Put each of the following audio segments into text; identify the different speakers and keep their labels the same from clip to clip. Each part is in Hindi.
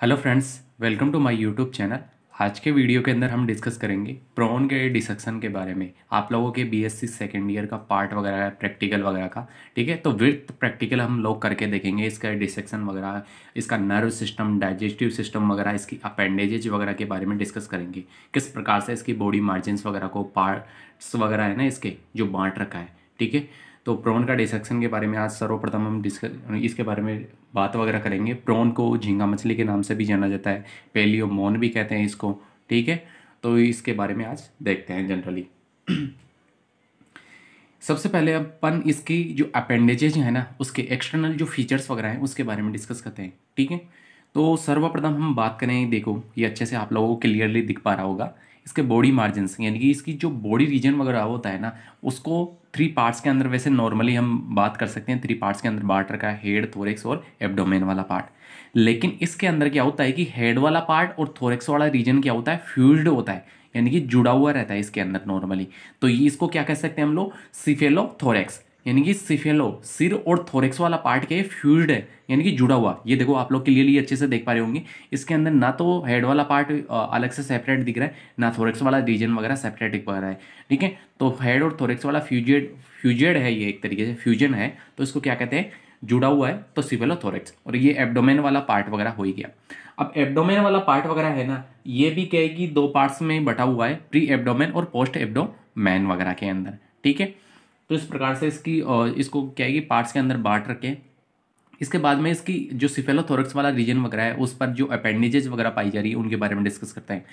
Speaker 1: Hello friends, welcome to my YouTube channel. आज के वीडियो के अंदर हम डिस्कस करेंगे प्रोन के डिसेक्शन के बारे में। आप लोगों के बीएससी सेकेंड ईयर का पार्ट वगैरह है, प्रैक्टिकल वगैरह का। ठीक है, तो विथ प्रैक्टिकल हम लोग करके देखेंगे इसका डिसेक्शन वगैरह, इसका नर्व सिस्टम, डाइजेस्टिव सिस्टम वगैरह, इसकी अपेंडेजेज वगैरह के बारे में डिस्कस करेंगे। किस प्रकार से इसकी बॉडी मार्जिन्स वगैरह को, पार्ट्स वगैरह है ना इसके, जो बांट रखा है। ठीक है, तो प्रोन का डिसेक्शन के बारे में आज सर्वप्रथम हम इसके बारे में बात वगैरह करेंगे। प्रोन को झींगा मछली के नाम से भी जाना जाता है, पेलियोमोन भी कहते हैं इसको। ठीक है, तो इसके बारे में आज देखते हैं जनरली। सबसे पहले अपन इसकी जो अपेंडेजेज है ना, उसके एक्सटर्नल जो फीचर्स वगैरह हैं उसके बारे में डिस्कस करते हैं। ठीक है, तो सर्वप्रथम हम बात करें, देखो ये अच्छे से आप लोगों को क्लियरली दिख पा रहा होगा। इसके बॉडी मार्जिन्स यानी कि इसकी जो बॉडी रीजन वगैरह होता है ना, उसको थ्री पार्ट्स के अंदर, वैसे नॉर्मली हम बात कर सकते हैं थ्री पार्ट्स के अंदर बांट रखा है, हेड, थोरेक्स और एब्डोमेन वाला पार्ट। लेकिन इसके अंदर क्या होता है कि हेड वाला पार्ट और थोरेक्स वाला रीजन क्या होता है, फ्यूज्ड होता है, यानी कि जुड़ा हुआ रहता है इसके अंदर नॉर्मली। तो ये इसको क्या कह सकते हैं हम लोग, सिफेलोथोरेक्स, यानी कि सिफेलो सिर और थोरेक्स वाला पार्ट के फ्यूज्ड है, यानी कि जुड़ा हुआ। ये देखो आप लोग क्लियरली अच्छे से देख पा रहे होंगे, इसके अंदर ना तो हेड वाला पार्ट अलग से सेपरेट दिख रहा है, ना थोरेक्स वाला रीजन वगैरह सेपरेट दिख पा रहा है। ठीक है, तो हेड और थोरेक्स वाला फ्यूजेड है, ये एक तरीके से फ्यूजन है, तो इसको क्या कहते हैं, जुड़ा हुआ है, तो सिफेलोथोरेक्स। और ये एब्डोमेन वाला पार्ट वगैरह हो ही गया। अब एब्डोमेन वाला पार्ट वगैरह है ना, ये भी क्या है कि दो पार्ट्स में बटा हुआ है, प्री एब्डोमेन और पोस्ट एब्डोमेन वगैरह के अंदर। ठीक है, तो इस प्रकार से इसको क्या है कि पार्ट्स के अंदर बांट रखे। इसके बाद में इसकी जो सिफेलोथोरेक्स वाला रीजन वगैरह है, उस पर जो अपेंडेजेस वगैरह पाई जा रही है, उनके बारे में डिस्कस करते हैं।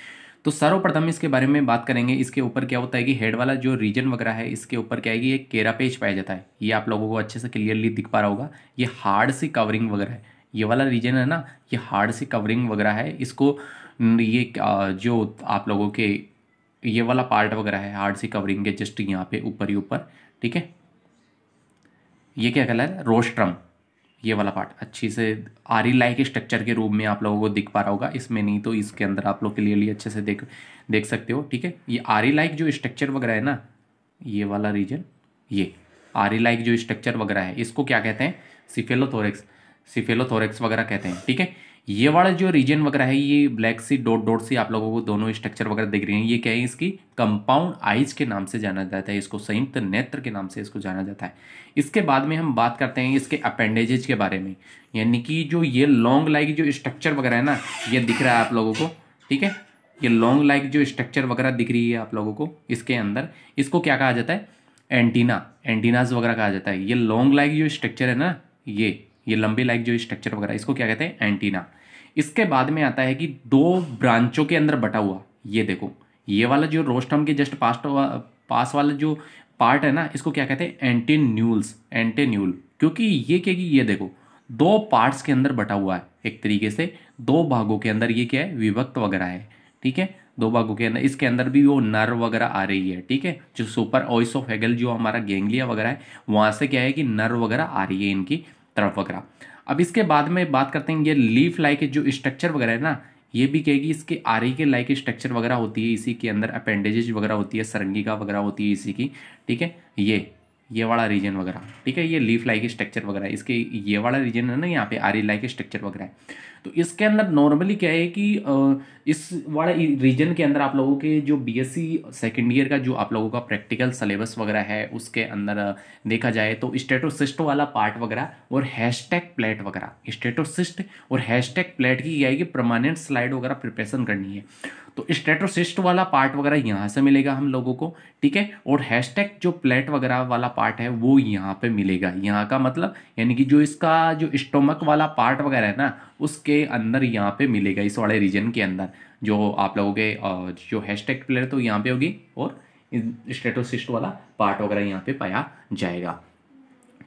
Speaker 1: तो सर्वप्रथम इसके बारे में बात करेंगे। इसके ऊपर क्या होता है कि हेड वाला जो रीजन वगैरह है, इसके ऊपर क्या है कि एक केरापेज पाया जाता है। ये आप लोगों को अच्छे से क्लियरली दिख पा रहा होगा, ये हार्ड सी कवरिंग वगैरह है। ये वाला रीजन है ना, ये हार्ड सी कवरिंग वगैरह है। इसको ये जो आप लोगों के ये वाला पार्ट वगैरह है हार्ड सी कवरिंग के जस्ट यहाँ पे ऊपर ही ऊपर। ठीक है, ये क्या कहला है, रोस्ट्रम। ये वाला पार्ट अच्छी से आरी लाइक स्ट्रक्चर के रूप में आप लोगों को दिख पा रहा होगा, इसमें नहीं तो इसके अंदर आप लोग क्लियरली अच्छे से देख सकते हो। ठीक है, ये आरी लाइक जो स्ट्रक्चर वगैरह है ना, ये वाला रीजन, ये आरी लाइक जो स्ट्रक्चर वगैरह है, इसको क्या कहते हैं, सिफेलोथोरेक्स, सिफेलोथोरेक्स वगैरह कहते हैं। ठीक है, ये वाला जो रीजन वगैरह है, ये Black Sea dot dot C आप लोगों को दोनों स्ट्रक्चर वगैरह दिख रही हैं, ये क्या है, इसकी कंपाउंड आइज के नाम से जाना जाता है, इसको संयुक्त नेत्र के नाम से इसको जाना जाता है। इसके बाद में हम बात करते हैं इसके अपेंडेजेज के बारे में, यानी कि जो ये लॉन्ग लाइक जो स्ट्रक्चर वगैरह है ना, ये दिख रहा है आप लोगों को। ठीक है, ये लॉन्ग लाइक जो स्ट्रक्चर वगैरह दिख रही है आप लोगों को इसके अंदर, इसको क्या कहा जाता है, एंटीना, एंटीनाज वगैरह कहा जाता है। ये लॉन्ग लाइक जो स्ट्रक्चर है ना, ये लंबे लाइक जो स्ट्रक्चर वगैरह, इसको क्या कहते हैं, एंटीना। इसके बाद में आता है कि दो ब्रांचों के अंदर बटा हुआ, ये देखो, ये वाला जो रोस्ट्रम के जस्ट पास वाला जो पार्ट है ना, इसको क्या कहते हैं, एंटीन्यूल्स, एंटीन्यूल। क्योंकि ये क्या कि ये देखो, दो पार्ट्स के अंदर बटा हुआ है, एक तरीके से दो भागों के अंदर ये क्या है, विभक्त वगैरह है। ठीक है, दो भागों के अंदर, इसके अंदर भी वो नर्व वगैरह आ रही है। ठीक है, जो सुपर ओइसोफेगल जो हमारा गेंगलिया वगैरह है, वहां से क्या है कि नर्व वगैरह आ रही है इनकी तरफ वगैरह। अब इसके बाद में बात करते हैं, ये लीफ लाइक जो स्ट्रक्चर वगैरह है ना, ये भी कहेगी इसके आरी के लाइक स्ट्रक्चर वगैरह होती है, इसी के अंदर अपेंडेजेज वगैरह होती है, सरंगिका वगैरह होती है इसी की। ठीक है, ये वाला रीजन वगैरह। ठीक है, ये लीफ लाइक स्ट्रक्चर वगैरह, इसके ये वाला रीजन है ना, यहाँ पे आरी लाइक स्ट्रक्चर वगैरह है। तो इसके अंदर नॉर्मली क्या है कि इस वाला रीजन के अंदर आप लोगों के जो बीएससी सेकेंड ईयर का जो आप लोगों का प्रैक्टिकल सिलेबस वगैरह है, उसके अंदर देखा जाए तो स्टेटोसिस्ट वाला पार्ट वगैरह और हैशटैग प्लेट वगैरह, स्टेटोसिस्ट और हैशटैग प्लेट की क्या है कि परमानेंट स्लाइड वगैरह प्रिपरेशन करनी है। तो स्टेटोसिस्ट वाला पार्ट वगैरह यहाँ से मिलेगा हम लोगों को। ठीक है, और हैशटैग जो प्लेट वगैरह वाला पार्ट है वो यहाँ पे मिलेगा। यहाँ का मतलब यानी कि जो इसका जो स्टोमक वाला पार्ट वगैरह है ना, उसके अंदर यहाँ पे मिलेगा, इस वाले रीजन के अंदर जो आप लोगों के जो हैशटैग प्लेट तो यहाँ पे होगी, और स्टेटोसिस्ट वाला पार्ट वगैरह यहाँ पे पाया जाएगा।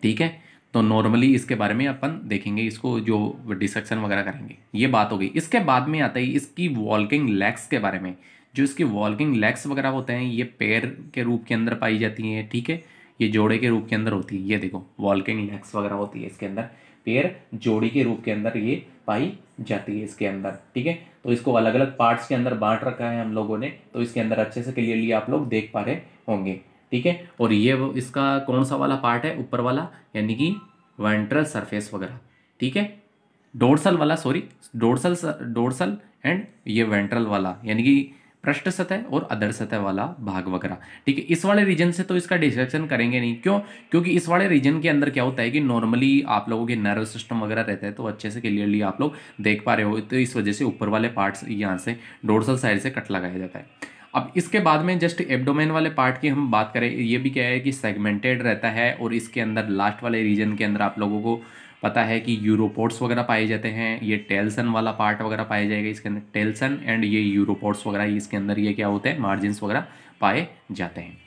Speaker 1: ठीक है, तो नॉर्मली इसके बारे में अपन देखेंगे, इसको जो डिसेक्शन वगैरह करेंगे, ये बात हो गई। इसके बाद में आता है इसकी वॉल्किंग लेग्स के बारे में। जो इसकी वॉल्किंग लेग्स वगैरह होते हैं, ये पैर के रूप के अंदर पाई जाती हैं। ठीक है, ये जोड़े के रूप के अंदर होती है, ये देखो वॉल्किंग लेग्स वगैरह होती है इसके अंदर, पैर जोड़ी के रूप के अंदर ये पाई जाती है इसके अंदर। ठीक है, तो इसको अलग अलग पार्ट्स के अंदर बांट रखा है हम लोगों ने, तो इसके अंदर अच्छे से क्लियरली आप लोग देख पा रहे होंगे। ठीक है, और ये इसका कौन सा वाला पार्ट है, ऊपर वाला, यानी कि वेंट्रल सरफेस वगैरह। ठीक है, डोर्सल वाला, सॉरी, डोर्सल डोर्सल एंड ये वेंट्रल वाला, यानी कि पृष्ठ सतह और अधर सतह वाला भाग वगैरह। ठीक है, इस वाले रीजन से तो इसका डिसेक्शन करेंगे नहीं, क्यों? क्योंकि इस वाले रीजन के अंदर क्या होता है कि नॉर्मली आप लोगों के नर्व सिस्टम वगैरह रहता है, तो अच्छे से क्लियरली आप लोग देख पा रहे हो, तो इस वजह से ऊपर वाले पार्ट्स यहाँ से डोर्सल साइड से कट लगाया जाता है। अब इसके बाद में जस्ट एब्डोमेन वाले पार्ट की हम बात करें, ये भी क्या है कि सेगमेंटेड रहता है, और इसके अंदर लास्ट वाले रीजन के अंदर आप लोगों को पता है कि यूरोपोड्स वगैरह पाए जाते हैं। ये टेल्सन वाला पार्ट वगैरह पाया जाएगा इसके अंदर, टेल्सन एंड ये यूरोपोड्स वगैरह, इसके अंदर ये क्या होते हैं, मार्जिन्स वगैरह पाए जाते हैं।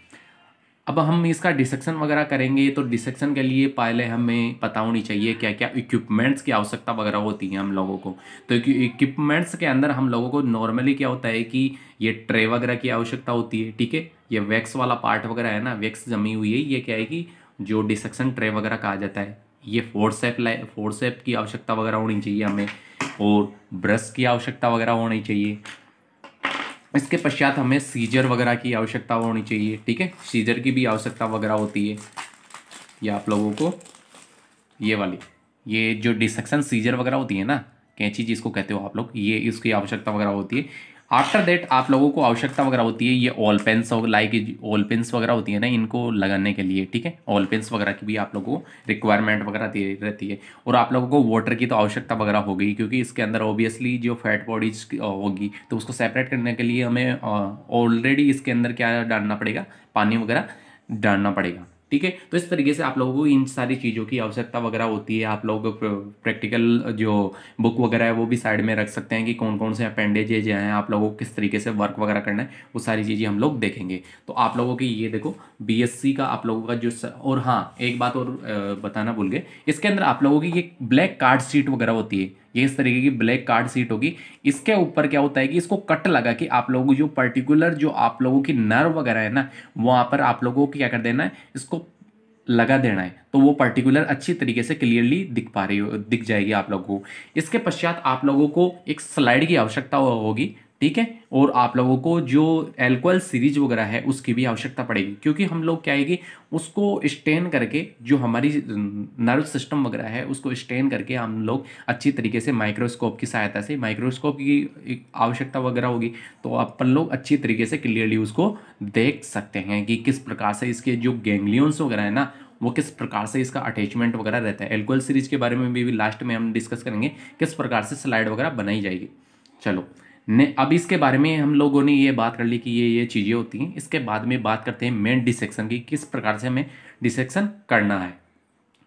Speaker 1: अब हम इसका डिसेक्शन वगैरह करेंगे, तो डिसेक्शन के लिए पहले हमें पता होनी चाहिए क्या क्या इक्विपमेंट्स की आवश्यकता वगैरह होती है हम लोगों को। तो इक्विपमेंट्स के अंदर हम लोगों को नॉर्मली क्या होता है कि ये ट्रे वगैरह की आवश्यकता होती है। ठीक है, ये वैक्स वाला पार्ट वगैरह है ना, वैक्स जमी हुई है, ये क्या है कि जो डिसेक्शन ट्रे वगैरह कहा जाता है। ये फोर्सेप की आवश्यकता वगैरह होनी चाहिए हमें, और ब्रश की आवश्यकता वगैरह होनी चाहिए। इसके पश्चात हमें सीजर वगैरह की आवश्यकता होनी चाहिए। ठीक है, सीजर की भी आवश्यकता वगैरह होती है। ये आप लोगों को ये वाली, ये जो डिसेक्शन सीजर वगैरह होती है ना, कैंची जिसको कहते हो आप लोग, ये इसकी आवश्यकता वगैरह होती है। आफ्टर दैट आप लोगों को आवश्यकता वगैरह होती है ये all pens, like all pens वगैरह होती है ना, इनको लगाने के लिए। ठीक है, ऑल पेन्स वगैरह की भी आप लोगों को रिक्वायरमेंट वगैरह रहती है। और आप लोगों को वाटर की तो आवश्यकता वगैरह हो गई, क्योंकि इसके अंदर ऑब्वियसली जो फैट बॉडीज होगी, तो उसको सेपरेट करने के लिए हमें ऑलरेडी इसके अंदर क्या डालना पड़ेगा, पानी वगैरह डालना पड़ेगा। ठीक है, तो इस तरीके से आप लोगों को इन सारी चीज़ों की आवश्यकता वगैरह होती है। आप लोग प्रैक्टिकल जो बुक वगैरह है वो भी साइड में रख सकते हैं कि कौन कौन से अपेंडेजेज हैं, आप लोगों को किस तरीके से वर्क वगैरह करना है, वो सारी चीज़ें हम लोग देखेंगे। तो आप लोगों की ये देखो बीएससी का आप लोगों का जो और हाँ, एक बात और बताना भूल गए, इसके अंदर आप लोगों की ये ब्लैक कार्ड शीट वगैरह होती है, ये इस तरीके की ब्लैक कार्ड सीट होगी। इसके ऊपर क्या होता है कि इसको कट लगा के आप लोगों को जो पर्टिकुलर जो आप लोगों की नर्व वगैरह है ना, वहां पर आप लोगों को क्या कर देना है, इसको लगा देना है, तो वो पर्टिकुलर अच्छी तरीके से क्लियरली दिख जाएगी आप लोगों को। इसके पश्चात आप लोगों को एक स्लाइड की आवश्यकता होगी। ठीक है, और आप लोगों को जो एल्कोहल सीरीज वगैरह है उसकी भी आवश्यकता पड़ेगी, क्योंकि हम लोग क्या है कि उसको स्टेन करके जो हमारी नर्व सिस्टम वगैरह है उसको स्टेन करके हम लोग अच्छी तरीके से माइक्रोस्कोप की सहायता से, माइक्रोस्कोप की आवश्यकता वगैरह होगी, तो अपन लोग अच्छी तरीके से क्लियरली उसको देख सकते हैं कि किस प्रकार से इसके जो गैंग्लियंस वगैरह है ना, वो किस प्रकार से इसका अटैचमेंट वगैरह रहता है। एल्कोहल सीरीज के बारे में भी लास्ट में हम डिस्कस करेंगे किस प्रकार से स्लाइड वगैरह बनाई जाएगी। चलो ने अब इसके बारे में हम लोगों ने ये बात कर ली कि ये चीज़ें होती हैं। इसके बाद में बात करते हैं मेन डिसेक्शन की, किस प्रकार से हमें डिसेक्शन करना है।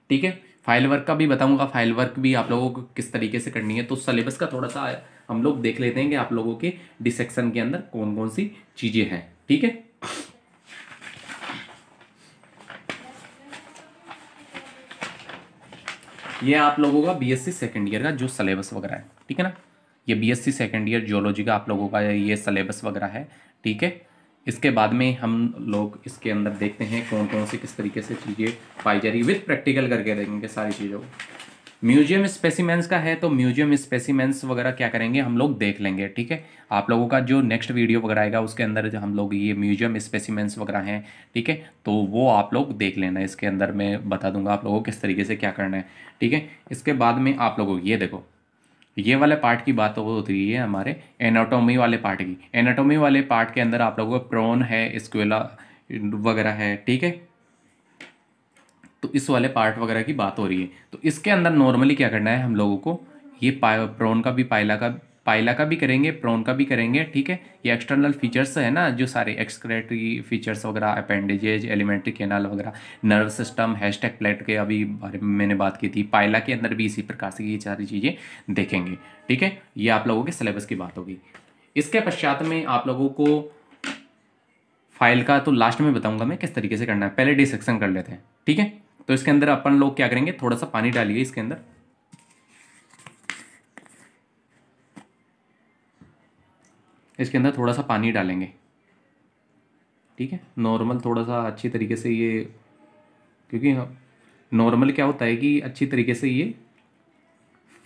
Speaker 1: ठीक है, फाइल वर्क का भी बताऊंगा, फाइल वर्क भी आप लोगों को किस तरीके से करनी है। तो सिलेबस का थोड़ा सा हम लोग देख लेते हैं कि आप लोगों के डिसेक्शन के अंदर कौन कौन सी चीज़ें हैं। ठीक है, ये आप लोगों का बीएससी सेकेंड ईयर का जो सिलेबस वगैरह है, ठीक है ना, ये बीएससी सेकेंड ईयर जियोलॉजी का आप लोगों का ये सिलेबस वगैरह है। ठीक है, इसके बाद में हम लोग इसके अंदर देखते हैं कौन कौन सी किस तरीके से चीज़ें पाई जा रही है, विथ प्रैक्टिकल करके देखेंगे सारी चीज़ों को। म्यूजियम स्पेसिमेंस का है, तो म्यूजियम स्पेसिमेंस वगैरह क्या करेंगे हम लोग देख लेंगे। ठीक है, आप लोगों का जो नेक्स्ट वीडियो वगैरह आएगा उसके अंदर जो हम लोग ये म्यूजियम स्पेसिमेंस वगैरह हैं, ठीक है, तो वो आप लोग देख लेना। इसके अंदर मैं बता दूंगा आप लोगों को किस तरीके से क्या करना है। ठीक है, इसके बाद में आप लोगों ये देखो, ये वाले पार्ट की बात होती है हमारे एनाटॉमी वाले पार्ट की। एनाटॉमी वाले पार्ट के अंदर आप लोगों को प्रोन है, स्क्वेला वगैरह है। ठीक है, तो इस वाले पार्ट वगैरह की बात हो रही है। तो इसके अंदर नॉर्मली क्या करना है हम लोगों को, ये प्रोन का भी पाइला का भी करेंगे, प्रोन का भी करेंगे। ठीक है, ये एक्सटर्नल फीचर्स है ना, जो सारे एक्सक्रेटरी फीचर्स वगैरह, अपेंडेजेज, एलिमेंट्री कैनाल वगैरह, नर्व सिस्टम, हैशटैग प्लेट के अभी बारे में मैंने बात की थी। पाइला के अंदर भी इसी प्रकार से ये सारी चीज़ें देखेंगे। ठीक है, ये आप लोगों के सिलेबस की बात होगी। इसके पश्चात में आप लोगों को फाइल का तो लास्ट में बताऊंगा मैं किस तरीके से करना है, पहले डिसेक्शन कर लेते हैं। ठीक है, तो इसके अंदर अपन लोग क्या करेंगे, थोड़ा सा पानी डालिए इसके अंदर। इसके अंदर थोड़ा सा पानी डालेंगे। ठीक है, नॉर्मल थोड़ा सा अच्छी तरीके से ये, क्योंकि नॉर्मल क्या होता है कि अच्छी तरीके से ये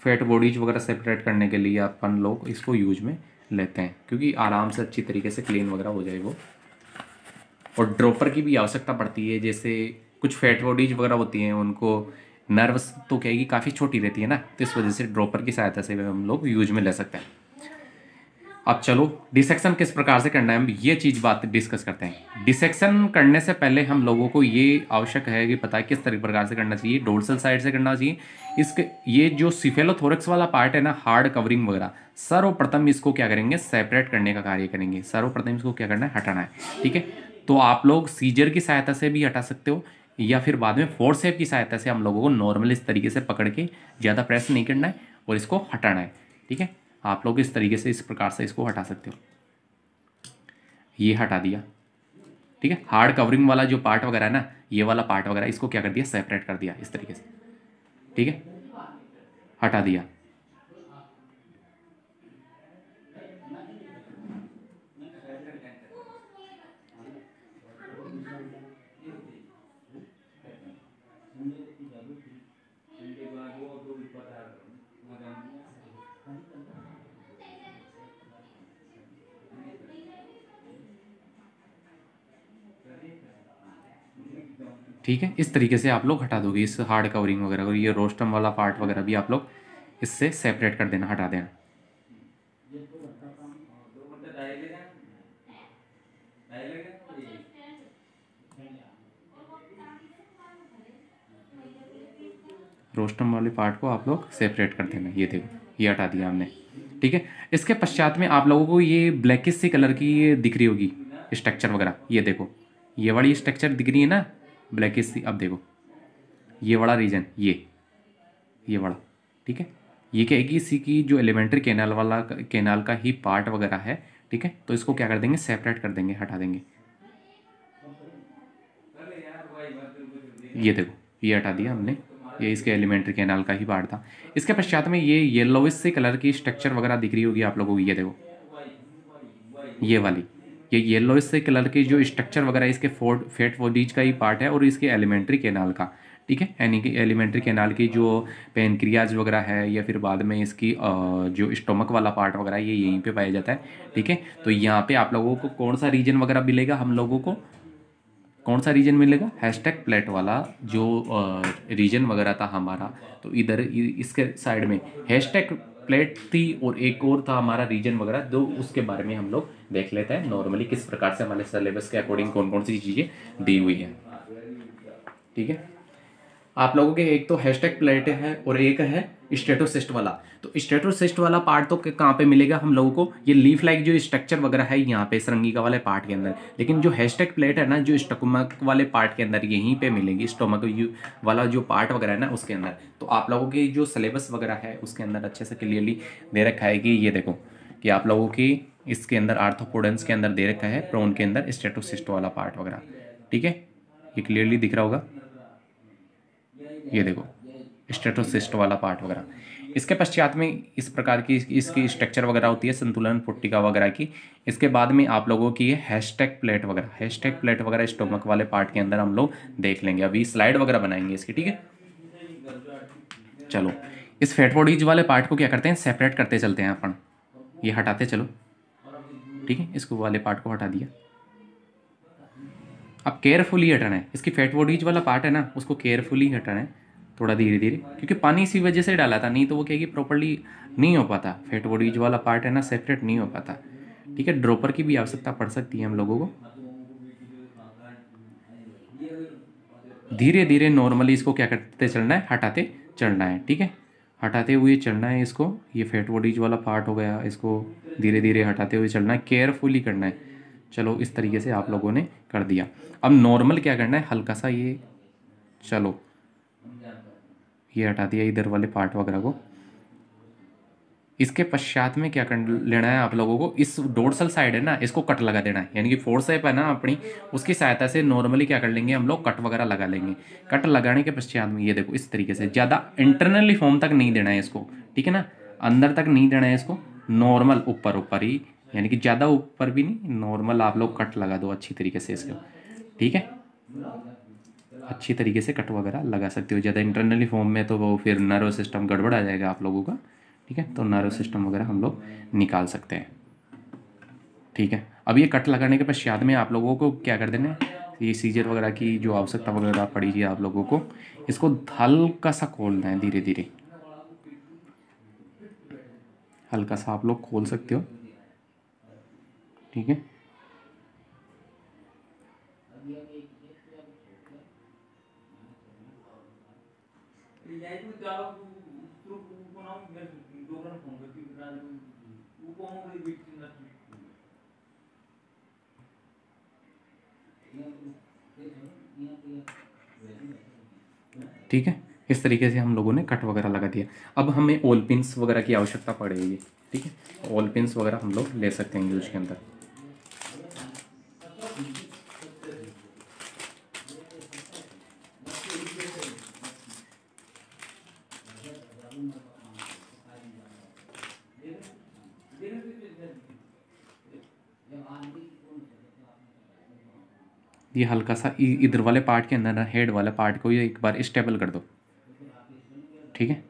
Speaker 1: फैट बॉडीज वगैरह सेपरेट करने के लिए अपन लोग इसको यूज में लेते हैं, क्योंकि आराम से अच्छी तरीके से क्लीन वगैरह हो जाए वो। और ड्रॉपर की भी आवश्यकता पड़ती है, जैसे कुछ फैट बॉडीज वगैरह होती हैं उनको नर्व्स तो कहेगी काफ़ी छोटी रहती है ना, तो इस वजह से ड्रॉपर की सहायता से हम लोग यूज में ले सकते हैं। अब चलो डिसेक्शन किस प्रकार से करना है, हम ये चीज़ बात डिस्कस करते हैं। डिसेक्शन करने से पहले हम लोगों को ये आवश्यक है कि पता है किस प्रकार से करना चाहिए। डोर्सल साइड से करना चाहिए। इसके ये जो सिफेलोथोरक्स वाला पार्ट है ना, हार्ड कवरिंग वगैरह, सर्वप्रथम इसको क्या करेंगे, सेपरेट करने का कार्य करेंगे। सर्वप्रथम इसको क्या करना है, हटाना है। ठीक है, तो आप लोग सीजर की सहायता से भी हटा सकते हो, या फिर बाद में फोर्सेप की सहायता से हम लोगों को नॉर्मल इस तरीके से पकड़ के ज़्यादा प्रेस नहीं करना है और इसको हटाना है। ठीक है, आप लोग इस तरीके से इस प्रकार से इसको हटा सकते हो। ये हटा दिया। ठीक है, हार्ड कवरिंग वाला जो पार्ट वगैरह है ना, ये वाला पार्ट वगैरह, इसको क्या कर दिया, सेपरेट कर दिया इस तरीके से। ठीक है, हटा दिया। ठीक है, इस तरीके से आप लोग हटा दोगे इस हार्ड कवरिंग वगैरह को। ये रोस्टम वाला पार्ट वगैरह भी आप लोग इससे सेपरेट कर देना, हटा देना। रोस्टम वाले पार्ट को आप लोग सेपरेट कर देना। ये देखो, ये हटा दिया हमने। ठीक है, इसके पश्चात में आप लोगों को ये ब्लैकिश सी कलर की ये दिख रही होगी स्ट्रक्चर वगैरह। ये देखो, ये वाली स्ट्रक्चर दिख रही है ना, ब्लैकिश सी। अब देखो ये वाला रीजन, ये वाला। ठीक है, ये क्या है कि इसी की जो एलिमेंट्री कैनाल वाला कैनाल का ही पार्ट वगैरह है। ठीक है, तो इसको क्या कर देंगे, सेपरेट कर देंगे, हटा देंगे। ये देखो, ये हटा दिया हमने, ये इसके एलिमेंट्री कैनाल का ही पार्ट था। इसके पश्चात में ये येलोविश से कलर की स्ट्रक्चर वगैरह दिख रही होगी आप लोगों को। ये देखो, ये वाली, ये येलोइश से कलर की जो स्ट्रक्चर वगैरह इसके फेट बॉडीज का ही पार्ट है और इसके एलिमेंट्री कैनाल का। ठीक है, यानी कि एलिमेंट्री कैनाल की जो पेनक्रियाज वगैरह है, या फिर बाद में इसकी जो स्टोमक वाला पार्ट वगैरह, ये यहीं पे पाया जाता है। ठीक है, तो यहाँ पे आप लोगों को कौन सा रीजन वगैरह मिलेगा, हम लोगों को कौन सा रीजन मिलेगा, हैशटैग प्लेट वाला जो रीजन वगैरह था हमारा। तो इधर इसके साइड में हैशटैग प्लेट थी और एक और था हमारा रीजन वगैरह, तो उसके बारे में हम लोग देख लेते हैं नॉर्मली किस प्रकार से हमारे सिलेबस के अकॉर्डिंग कौन कौन सी चीज़ें दी हुई है। ठीक है, आप लोगों के एक तो हैशटैग प्लेट है और एक है स्टेटोसिस्ट वाला। तो स्टेटोसिस्ट वाला पार्ट तो कहाँ पे मिलेगा हम लोगों को, ये लीफ लाइक जो स्ट्रक्चर वगैरह है यहाँ पे सरंगिका वाले पार्ट के अंदर। लेकिन जो हैशटैग प्लेट है ना, जो स्टोमक वाले पार्ट के अंदर यहीं पे मिलेगी, स्टोमक वाला जो पार्ट वगैरह है ना उसके अंदर। तो आप लोगों की जो सिलेबस वगैरह है उसके अंदर अच्छे से क्लियरली दे रखा है कि ये देखो कि आप लोगों की इसके अंदर आर्थ्रोपोडेंस के अंदर दे रखा है, प्रोन के अंदर स्टेटोसिस्ट वाला पार्ट वगैरह। ठीक है, ये क्लियरली दिख रहा होगा। ये देखो स्टेटोसिस्ट वाला पार्ट वगैरह। इसके पश्चात में इस प्रकार की इसकी स्ट्रक्चर वगैरह होती है, संतुलन पुट्टिका वगैरह की। इसके बाद में आप लोगों की ये हैशटैग प्लेट वगैरह स्टोमक वाले पार्ट के अंदर हम लोग देख लेंगे। अभी स्लाइड वगैरह बनाएंगे इसकी। ठीक है, चलो इस फैट बॉडीज वाले पार्ट को क्या करते हैं, सेपरेट करते चलते हैं अपन। ये हटाते चलो। ठीक है, इसको वाले पार्ट को हटा दिया। अब केयरफुली हटाना है, इसकी फैट बॉडीज वाला पार्ट है ना, उसको केयरफुली हटाना है, थोड़ा धीरे धीरे, क्योंकि पानी इसी वजह से डाला था, नहीं तो वो क्या कि प्रॉपर्ली नहीं हो पाता। फैट बॉडीज वाला पार्ट है ना, सेपरेट नहीं हो पाता। ठीक है, ड्रॉपर की भी आवश्यकता पड़ सकती है हम लोगों को। धीरे धीरे नॉर्मली इसको क्या करते चलना है, हटाते चलना है। ठीक है, हटाते हुए चलना है इसको। ये फैट बॉडीज वाला पार्ट हो गया, इसको धीरे धीरे हटाते हुए चलना है, केयरफुली करना है। चलो इस तरीके से आप लोगों ने कर दिया। अब नॉर्मल क्या करना है, हल्का सा ये, चलो ये हटा दिया इधर वाले पार्ट वगैरह को। इसके पश्चात में क्या कर लेना है आप लोगों को, इस डोर्सल साइड है ना, इसको कट लगा देना है। यानी कि फोर्सेप है ना अपनी, उसकी सहायता से नॉर्मली क्या कर लेंगे हम लोग, कट वगैरह लगा लेंगे। कट लगाने के पश्चात में ये देखो इस तरीके से, ज़्यादा इंटरनली फॉर्म तक नहीं देना है इसको। ठीक है ना, अंदर तक नहीं देना है इसको, नॉर्मल ऊपर ऊपर ही, यानी कि ज़्यादा ऊपर भी नहीं, नॉर्मल आप लोग कट लगा दो अच्छी तरीके से इसको। ठीक है, अच्छी तरीके से कट वगैरह लगा सकते हो। ज़्यादा इंटरनली फॉर्म में तो वो फिर नर्व सिस्टम गड़बड़ आ जाएगा आप लोगों का। ठीक है, तो नर्व सिस्टम वगैरह हम लोग निकाल सकते हैं। ठीक है, अब ये कट लगाने के पश्चात में आप लोगों को क्या कर देना है, ये सीजर वगैरह की जो आवश्यकता वगैरह पड़ेगी आप लोगों को, इसको हल्का सा खोलना है धीरे धीरे, हल्का सा आप लोग खोल सकते हो, ठीक है। ठीक है, इस तरीके से हम लोगों ने कट वगैरह लगा दिया। अब हमें ऑल पिन्स वगैरह की आवश्यकता पड़ेगी, ठीक है। ऑल पिन्स वगैरह हम लोग ले सकते हैं यूज के अंदर। ये हल्का सा इधर वाले पार्ट के अंदर, हेड वाले पार्ट को ये एक बार स्टेबल कर दो, ठीक है।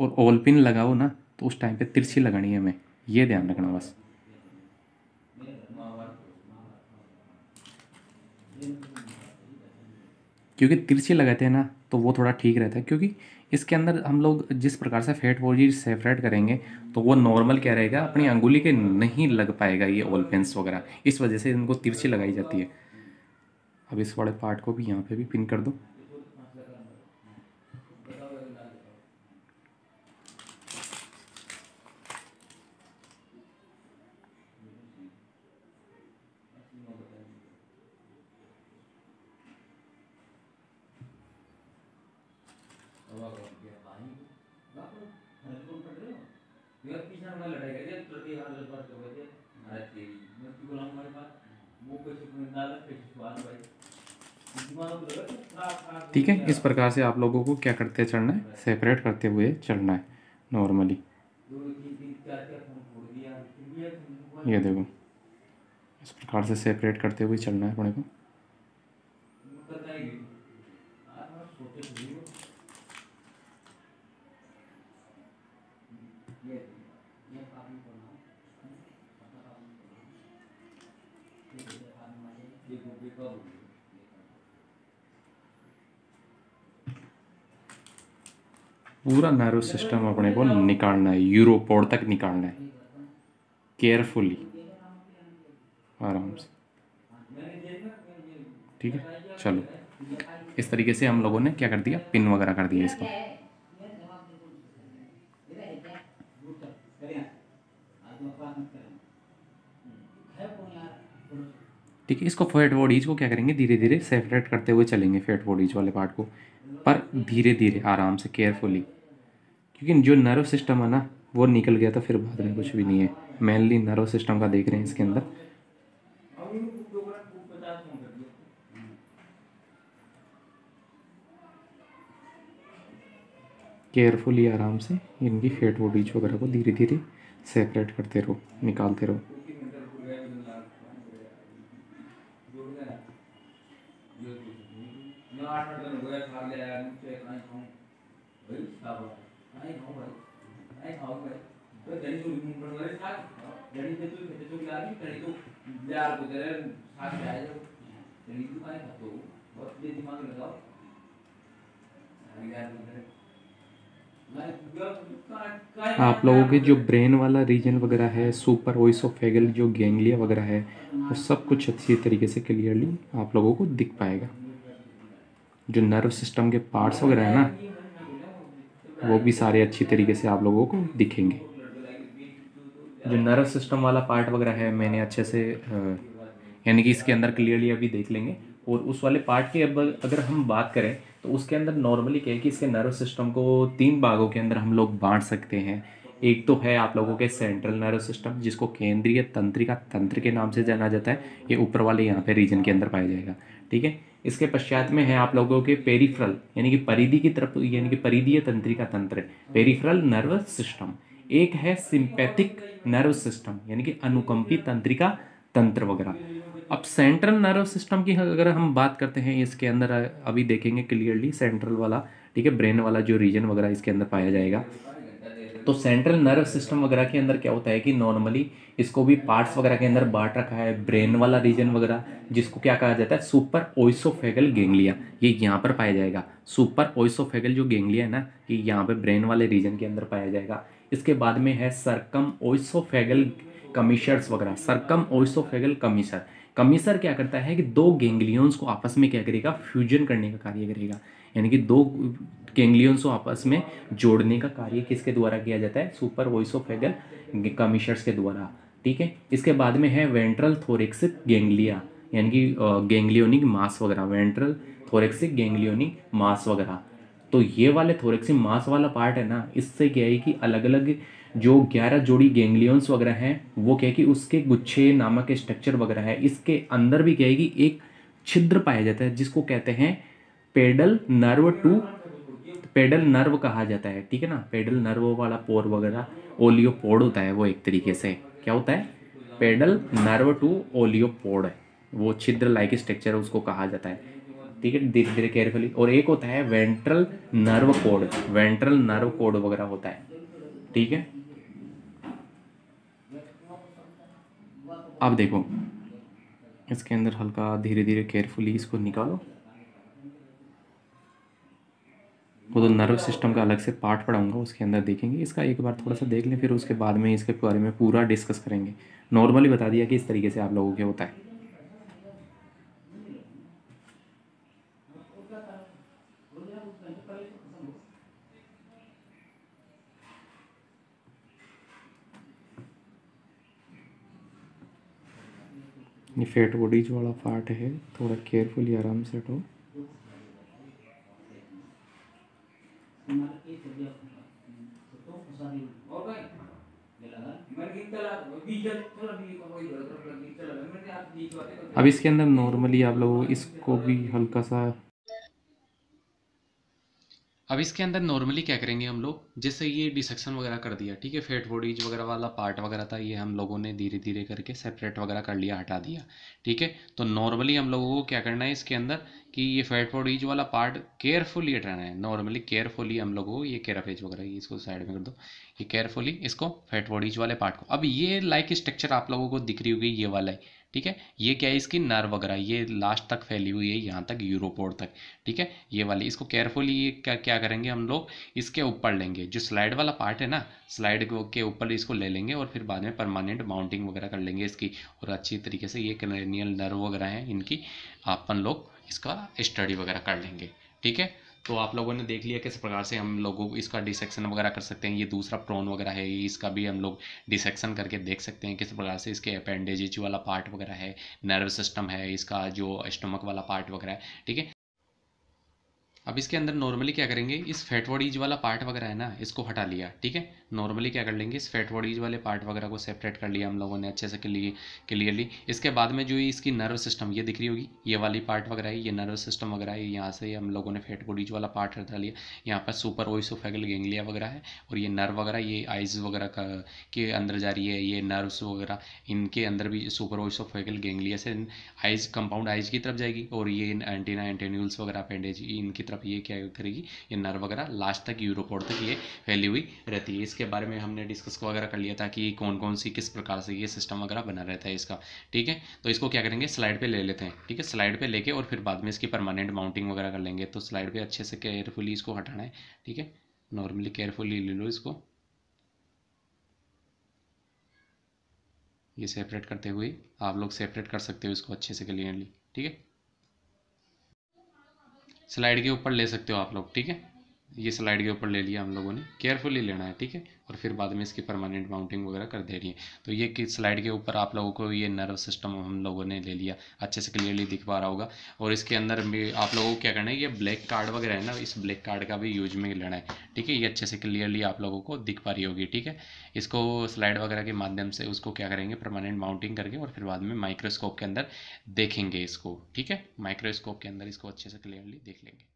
Speaker 1: और ऑल पिन लगाओ ना तो उस टाइम पे तिरछी लगानी है हमें, ये ध्यान रखना बस। क्योंकि तिरछी लगाते हैं ना तो वो थोड़ा ठीक रहता है, क्योंकि इसके अंदर हम लोग जिस प्रकार से फेट बोर्ड सेपरेट करेंगे तो वो नॉर्मल क्या रहेगा, अपनी अंगुली के नहीं लग पाएगा ये ऑल पेंस वगैरह, इस वजह से इनको तिरछी लगाई जाती है। अब इस वाले पार्ट को भी यहाँ पे भी पिन कर दो। ठीक है, इस प्रकार से आप लोगों को क्या करते चढ़ना है, सेपरेट करते हुए चढ़ना है नॉर्मली। ये देखो, इस प्रकार से सेपरेट करते हुए चलना है अपने को। पूरा नर्व सिस्टम अपने को निकालना है, यूरोपोड तक निकालना है, केयरफुली, आराम से, ठीक है। चलो, इस तरीके से हम लोगों ने क्या कर दिया, पिन वगैरह कर दिया इसको। ठीक है, इसको फेट बॉडीज को क्या करेंगे, धीरे धीरे सेपरेट करते हुए चलेंगे फेट बॉडीज वाले पार्ट को, पर धीरे धीरे आराम से, केयरफुली, क्योंकि जो नर्व सिस्टम है ना वो निकल गया तो फिर बाद में कुछ भी नहीं है। मेनली नर्व सिस्टम का देख रहे हैं इसके अंदर। केयरफुली आराम से इनकी फेट बॉडीज वगैरह को धीरे धीरे सेपरेट करते रहो, निकालते रहो। आप लोगों के जो ब्रेन वाला रीजन वगैरह है, सुपर ओइसोफेगल जो गैंग्लिया वगैरह है, वो सब कुछ अच्छी तरीके से क्लियरली आप लोगों को दिख पाएगा। जो नर्व सिस्टम के पार्ट्स वगैरह है ना वो भी सारे अच्छी तरीके से आप लोगों को दिखेंगे। जो नर्व सिस्टम वाला पार्ट वगैरह है मैंने अच्छे से यानी कि इसके अंदर क्लियरली अभी देख लेंगे। और उस वाले पार्ट की अब अगर हम बात करें तो उसके अंदर नॉर्मली क्या है कि इसके नर्व सिस्टम को 3 भागों के अंदर हम लोग बांट सकते हैं। एक तो है आप लोगों के सेंट्रल नर्व सिस्टम, जिसको केंद्रीय तंत्रिका तंत्र के नाम से जाना जाता है। ये ऊपर वाले यहाँ पे रीजन के अंदर पाया जाएगा, ठीक है। इसके पश्चात में है आप लोगों के पेरिफेरल यानी कि परिधि की तरफ, यानी कि परिधीय तंत्रिका तंत्र, पेरिफेरल नर्व सिस्टम। एक है सिंपैथिक नर्व सिस्टम यानी कि अनुकंपी तंत्रिका तंत्र वगैरह। अब सेंट्रल नर्व सिस्टम की अगर हम बात करते हैं, इसके अंदर अभी देखेंगे क्लियरली सेंट्रल वाला, ठीक है, ब्रेन वाला जो रीजन वगैरह इसके अंदर पाया जाएगा। तो सेंट्रल नर्व सिस्टम वगैरह के अंदर क्या होता है कि नॉर्मली इसको भी पार्ट्स वगैरह के अंदर बांट रखा है, ब्रेन वाला रीजन वगैरह जिसको क्या कहा जाता है सुपर ओइसोफेगल गेंगलिया, ये यहाँ पर पाया जाएगा। सुपर ओइसोफेगल जो गेंगलिया है ना, ये यहाँ पे ब्रेन वाले रीजन के अंदर पाया जाएगा। इसके बाद में है सर्कम ओइसोफेगल कमीशर्स वगैरह, सर्कम ओइसोफेगल कमीशर। कमीशर क्या करता है कि दो गेंगलियंस को आपस में क्या करेगा, फ्यूजन करने का कार्य करेगा, यानी कि दो गेंगलियंस को आपस में जोड़ने का कार्य किसके द्वारा किया जाता है, सुपर ओइसोफेगल कमीशर्स के द्वारा। ठीक है, इसके बाद में है वेंट्रल थोरेक्सिक गेंगलिया, यानी कि गेंगलियोनिक मास वगैरह, वेंट्रल थोरेक्सिक गेंगलियोनिक मास वगैरह। तो ये वाले थोरेक्सिक मास वाला पार्ट है ना, इससे क्या है कि अलग अलग जो 11 जोड़ी गेंगलियंस वगैरह हैं वो क्या है कि उसके गुच्छे नामक स्ट्रक्चर वगैरह है, इसके अंदर भी क्या है कि एक छिद्र पाया जाता है जिसको कहते हैं pedal nerve too, pedal nerve कहा जाता है। ठीक है ना, पेडल नर्व वाला पोर वगैरह ओलियोपोड होता है वो, एक तरीके से क्या होता है, पेडल नर्व टू ओलियोपोड, वो छिद्र लाइक स्ट्रक्चर उसको कहा जाता है। ठीक है, धीरे धीरे केयरफुली। और एक होता है ventral nerve code, ventral nerve code वगैरह होता है। ठीक है, अब देखो इसके अंदर हल्का धीरे धीरे केयरफुली इसको निकालो। वो तो नर्व सिस्टम का अलग से पार्ट पढ़ाऊंगा, उसके अंदर देखेंगे, इसका एक बार थोड़ा सा देख लें, फिर उसके बाद में इसके बारे में पूरा डिस्कस करेंगे। नॉर्मली बता दिया कि इस तरीके से आप लोगों के होता है। ये फैट बॉडीज वाला पार्ट है, थोड़ा केयरफुली आराम से हटो। अब इसके अंदर नॉर्मली आप लोग इसको भी हल्का सा, अब इसके अंदर नॉर्मली क्या करेंगे हम लोग, जैसे ये डिसेक्शन वगैरह कर दिया, ठीक है, फैट बॉडीज वगैरह वाला पार्ट वगैरह था, ये हम लोगों ने धीरे धीरे करके सेपरेट वगैरह कर लिया, हटा दिया। ठीक है, तो नॉर्मली हम लोगों को क्या करना है इसके अंदर कि ये फैट बॉडीज वाला पार्ट केयरफुली हटाना है। नॉर्मली केयरफुली हम लोगों को ये कैरापेज वगैरह ये इसको साइड में कर दो, ये केयरफुली इसको फैट बॉडीज वाले पार्ट को। अब ये लाइक स्ट्रक्चर आप लोगों को दिख रही होगी, ये वाला है। ठीक है, ये क्या है, इसकी नर्व वगैरह ये लास्ट तक फैली हुई है, यहाँ तक यूरोपोड तक। ठीक है, ये वाली इसको केयरफुली ये क्या क्या करेंगे हम लोग, इसके ऊपर लेंगे, जो स्लाइड वाला पार्ट है ना, स्लाइड के ऊपर इसको ले लेंगे और फिर बाद में परमानेंट माउंटिंग वगैरह कर लेंगे इसकी। और अच्छी तरीके से ये क्रेनियल नर्व वगैरह हैं, इनकी अपन लोग इसका स्टडी वगैरह कर लेंगे। ठीक है, तो आप लोगों ने देख लिया किस प्रकार से हम लोगों को इसका डिसेक्शन वगैरह कर सकते हैं। ये दूसरा प्रोन वगैरह है, इसका भी हम लोग डिसेक्शन करके देख सकते हैं किस प्रकार से इसके अपेंडेजेज वाला पार्ट वगैरह है, नर्व सिस्टम है, इसका जो स्टमक वाला पार्ट वगैरह है। ठीक है, अब इसके अंदर नॉर्मली क्या करेंगे, इस फैट बॉडीज वाला पार्ट वगैरह है ना, इसको हटा लिया। ठीक है, नॉर्मली क्या कर लेंगे, इस फैट बॉडीज वाले पार्ट वगैरह को सेपरेट कर लिया हम लोगों ने अच्छे से क्लियरली। इसके बाद में जो ये इसकी नर्व सिस्टम ये दिख रही होगी, ये वाली पार्ट वगैरह है, ये नर्व सिस्टम वगैरह है, यहाँ से हम लोगों ने फैट बॉडीज वाला पार्ट हटा लिया। यहाँ पर सुपर ओइसोफेगल गेंगलिया वगैरह है, और ये नर्व वगैरह ये आइज वगैरह का के अंदर जा रही है, ये नर्व्स वगैरह इनके अंदर भी सुपर ओइसोफेगल गेंगलिया से आइज कंपाउंड आइज की तरफ जाएगी, और ये एंटीना एंटेन्यूल्स वगैरह अपेंडेज इनकी तरफ ये क्या करेगी, ये नर्व वगैरह लास्ट तक यूरोपोड तक ये फैली हुई रहती है। इसके बारे में हमने डिस्कस वगैरह कर लिया था कि कौन कौन सी किस प्रकार से ये सिस्टम वगैरह बना रहता है इसका। ठीक है, तो इसको क्या करेंगे, स्लाइड पे ले लेते हैं। ठीक है, स्लाइड पे लेके और फिर बाद में इसकी परमानेंट माउंटिंग वगैरह कर लेंगे। तो स्लाइड पे अच्छे से केयरफुली इसको हटाना है। ठीक है, नॉर्मली केयरफुली ले लो इसको, ये सेपरेट करते हुए आप लोग सेपरेट कर सकते हो इसको अच्छे से क्लियरली। ठीक है, स्लाइड के ऊपर ले सकते हो आप लोग। ठीक है, ये स्लाइड के ऊपर ले लिया हम लोगों ने, केयरफुली लेना है। ठीक है, और फिर बाद में इसकी परमानेंट माउंटिंग वगैरह कर दे रही है। तो ये कि स्लाइड के ऊपर आप लोगों को ये नर्व सिस्टम हम लोगों ने ले लिया, अच्छे से क्लियरली दिख पा रहा होगा। और इसके अंदर भी आप लोगों को क्या करना है, ये ब्लैक कार्ड वगैरह है ना, इस ब्लैक कार्ड का भी यूज में लेना है। ठीक है, ये अच्छे से क्लियरली आप लोगों को दिख पा रही होगी। ठीक है, इसको स्लाइड वगैरह के माध्यम से उसको क्या करेंगे, परमानेंट माउंटिंग करके और फिर बाद में माइक्रोस्कोप के अंदर देखेंगे इसको। ठीक है, माइक्रोस्कोप के अंदर इसको अच्छे से क्लियरली देख लेंगे।